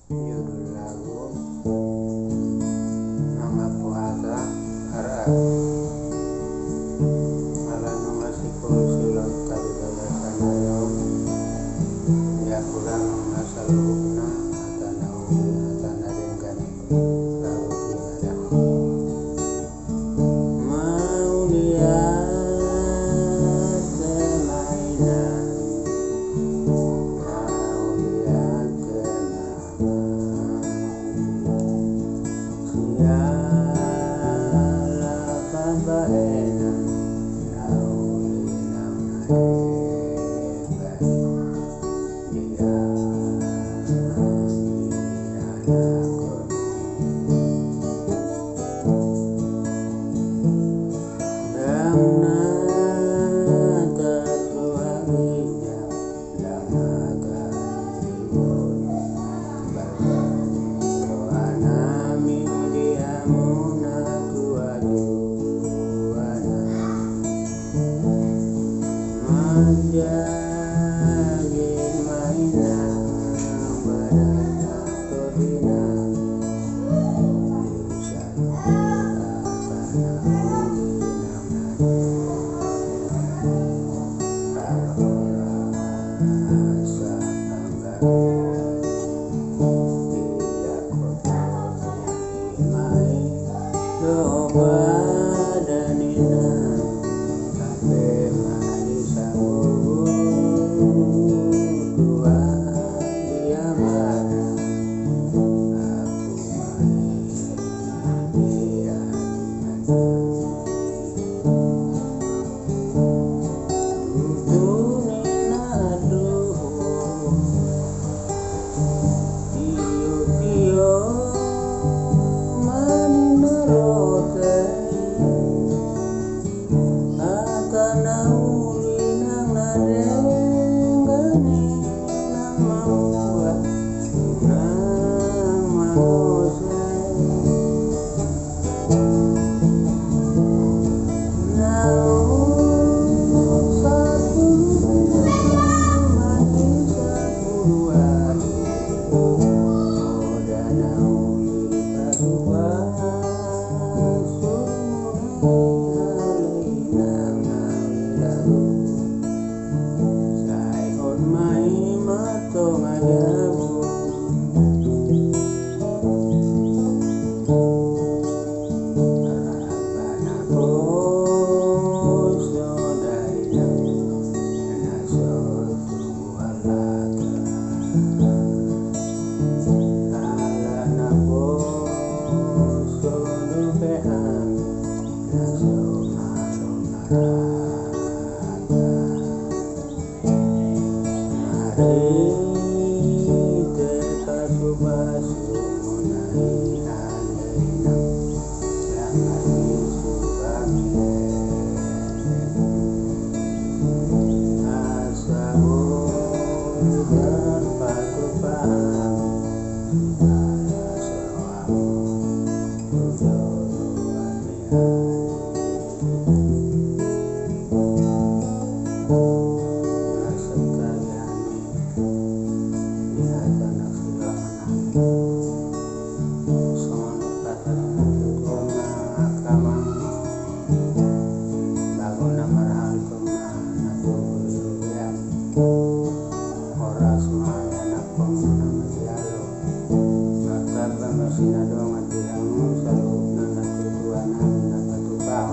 Judul lagu Mangga Puasa Ara Malanu Ngasikul Silon Karidaya Sanayong Ya kurang Masalukna Atana Umi Atana Dengkani Lagu Kinadang Mau lihat semainan Mau lihat kenangan Siala kabaenan Naulinang naibay Diyan dianakon Dang natasuhaginya Dang nagayibon Balbani rohanami diamuna tuajuana Manjagin mainan Badana kodina Diusan atana ulinang Karola asa panggawean Tidak kotornya imai Loba danina Kabe malisamu Tua diamana Aku main dia Tutunin aduh Tiyo-tiyo maninorote Atana ulinang nadenggani Nang mauwa Nang manose Naung sapuluh Mati sapuluhan Oda nauli pasukan Sumunai halinang nawilahu Saihon mai matong ayabu Rabana poso dainang Nasotu walaka Alana poso dupehan Naso malong naraka Mari teka subasu munai alainang Langari subangin Asamu dan pagupang Ala sawamu Tujuan mihari Nasekaliani Nihatan aksilahanan Sonut katanan tutuna akamang Bagona marahal kumana tubuliruyan Oras mayanak pamuna magyalo Martaba masinadong at ilang salubog na natutuan namin at natupaw